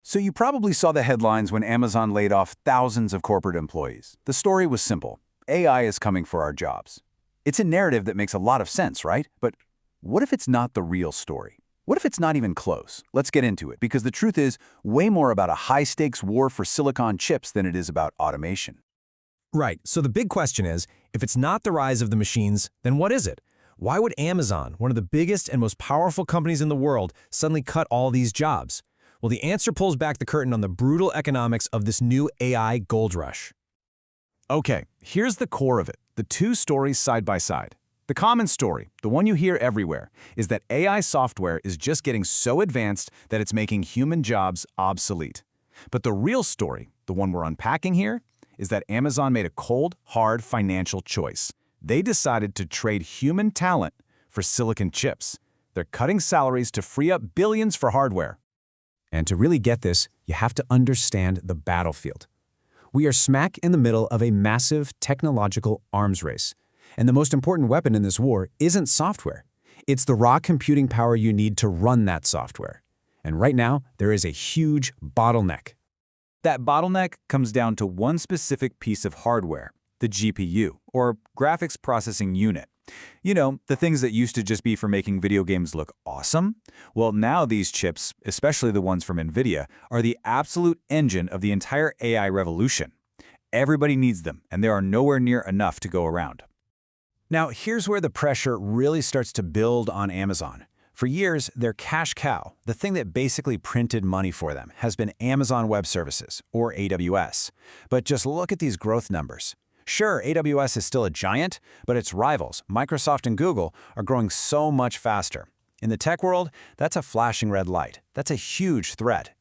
So you probably saw the headlines when Amazon laid off thousands of corporate employees. The story was simple. AI is coming for our jobs. It's a narrative that makes a lot of sense, right? But what if it's not the real story? What if it's not even close? Let's get into it, because the truth is way more about a high-stakes war for silicon chips than it is about automation. Right, so the big question is, if it's not the rise of the machines, then what is it? Why would Amazon, one of the biggest and most powerful companies in the world, suddenly cut all these jobs? Well, the answer pulls back the curtain on the brutal economics of this new AI gold rush. Okay, here's the core of it, the two stories side by side. The common story, the one you hear everywhere, is that AI software is just getting so advanced that it's making human jobs obsolete. But the real story, the one we're unpacking here, is that Amazon made a cold, hard financial choice. They decided to trade human talent for silicon chips. They're cutting salaries to free up billions for hardware. And to really get this, you have to understand the battlefield. We are smack in the middle of a massive technological arms race. And the most important weapon in this war isn't software. It's the raw computing power you need to run that software. And right now, there is a huge bottleneck. That bottleneck comes down to one specific piece of hardware, the GPU, or graphics processing unit. You know, the things that used to just be for making video games look awesome? Well, now these chips, especially the ones from NVIDIA, are the absolute engine of the entire AI revolution. Everybody needs them, and there are nowhere near enough to go around. Now, here's where the pressure really starts to build on Amazon. For years, their cash cow, the thing that basically printed money for them, has been Amazon Web Services, or AWS. But just look at these growth numbers. Sure, AWS is still a giant, but its rivals, Microsoft and Google, are growing so much faster. In the tech world, that's a flashing red light. That's a huge threat.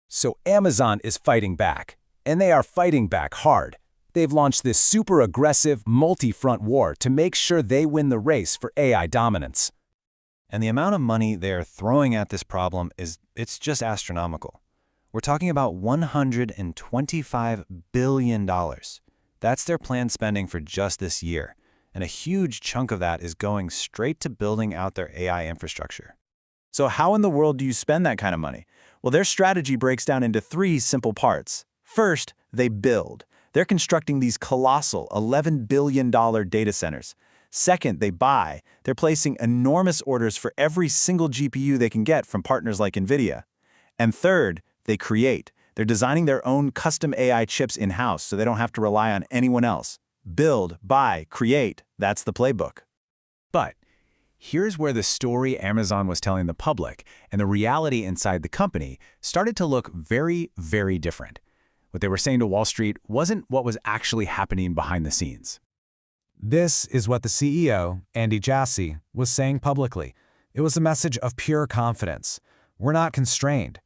So Amazon is fighting back, and they are fighting back hard. They've launched this super aggressive, multi-front war to make sure they win the race for AI dominance. And the amount of money they're throwing at this problem it's just astronomical. We're talking about $125 billion. That's their planned spending for just this year, and a huge chunk of that is going straight to building out their AI infrastructure. So how in the world do you spend that kind of money? Well, their strategy breaks down into three simple parts. First, they build. They're constructing these colossal $11 billion data centers. Second, they buy. They're placing enormous orders for every single GPU they can get from partners like NVIDIA. And third, they create. They're designing their own custom AI chips in-house so they don't have to rely on anyone else. Build, buy, create. That's the playbook. But here's where the story Amazon was telling the public and the reality inside the company started to look very, very different. What they were saying to Wall Street wasn't what was actually happening behind the scenes. This is what the CEO, Andy Jassy, was saying publicly. It was a message of pure confidence. We're not constrained.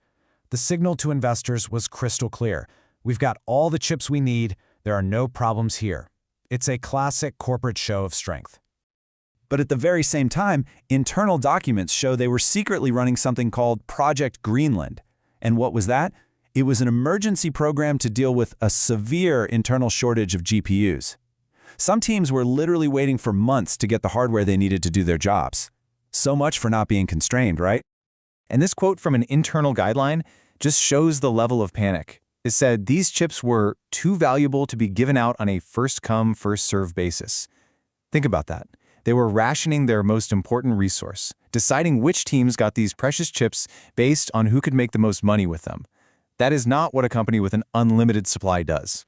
The signal to investors was crystal clear. We've got all the chips we need. There are no problems here. It's a classic corporate show of strength. But at the very same time, internal documents show they were secretly running something called Project Greenland. And what was that? It was an emergency program to deal with a severe internal shortage of GPUs. Some teams were literally waiting for months to get the hardware they needed to do their jobs. So much for not being constrained, right? And this quote from an internal guideline just shows the level of panic. It said these chips were too valuable to be given out on a first-come, first-served basis. Think about that. They were rationing their most important resource, deciding which teams got these precious chips based on who could make the most money with them. That is not what a company with an unlimited supply does.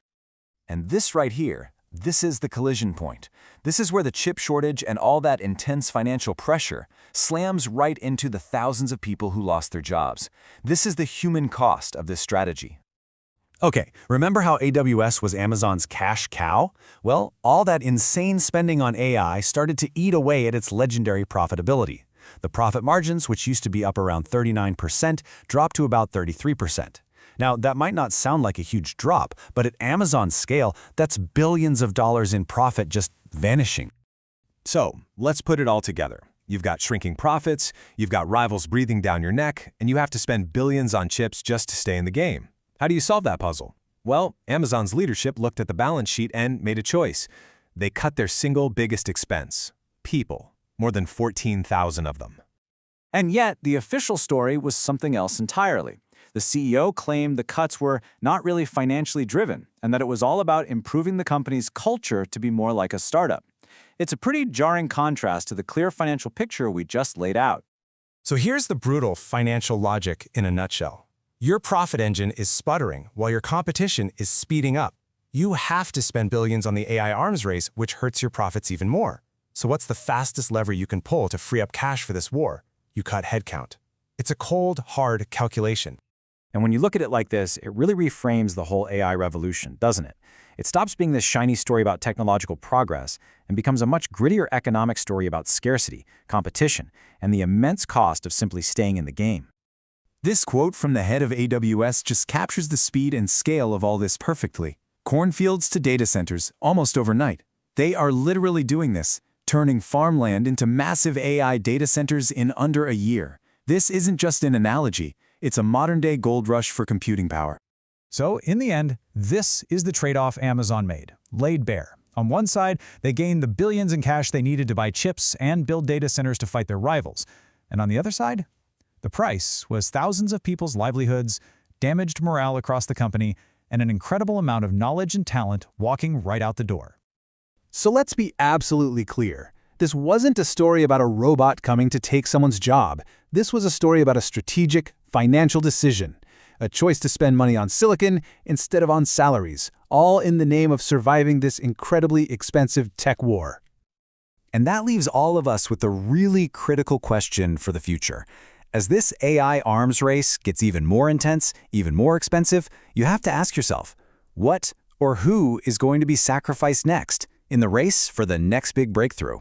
And this right here, this is the collision point. This is where the chip shortage and all that intense financial pressure slams right into the thousands of people who lost their jobs. This is the human cost of this strategy. Okay, remember how AWS was Amazon's cash cow? Well, all that insane spending on AI started to eat away at its legendary profitability. The profit margins, which used to be up around 39%, dropped to about 33%. Now, that might not sound like a huge drop, but at Amazon's scale, that's billions of dollars in profit just vanishing. So, let's put it all together. You've got shrinking profits, you've got rivals breathing down your neck, and you have to spend billions on chips just to stay in the game. How do you solve that puzzle? Well, Amazon's leadership looked at the balance sheet and made a choice. They cut their single biggest expense: people, more than 14,000 of them. And yet, the official story was something else entirely. The CEO claimed the cuts were not really financially driven and that it was all about improving the company's culture to be more like a startup. It's a pretty jarring contrast to the clear financial picture we just laid out. So here's the brutal financial logic in a nutshell. Your profit engine is sputtering while your competition is speeding up. You have to spend billions on the AI arms race, which hurts your profits even more. So what's the fastest lever you can pull to free up cash for this war? You cut headcount. It's a cold, hard calculation. And when you look at it like this, it really reframes the whole AI revolution, doesn't it? It stops being this shiny story about technological progress and becomes a much grittier economic story about scarcity, competition, and the immense cost of simply staying in the game. This quote from the head of AWS just captures the speed and scale of all this perfectly. Cornfields to data centers, almost overnight. They are literally doing this, turning farmland into massive AI data centers in under a year. This isn't just an analogy, it's a modern-day gold rush for computing power. So, in the end, this is the trade-off Amazon made, laid bare. On one side, they gained the billions in cash they needed to buy chips and build data centers to fight their rivals. And on the other side, the price was thousands of people's livelihoods, damaged morale across the company, and an incredible amount of knowledge and talent walking right out the door. So let's be absolutely clear. This wasn't a story about a robot coming to take someone's job. This was a story about a strategic, financial decision. A choice to spend money on silicon instead of on salaries, all in the name of surviving this incredibly expensive tech war. And that leaves all of us with a really critical question for the future. As this AI arms race gets even more intense, even more expensive, you have to ask yourself, what or who is going to be sacrificed next in the race for the next big breakthrough?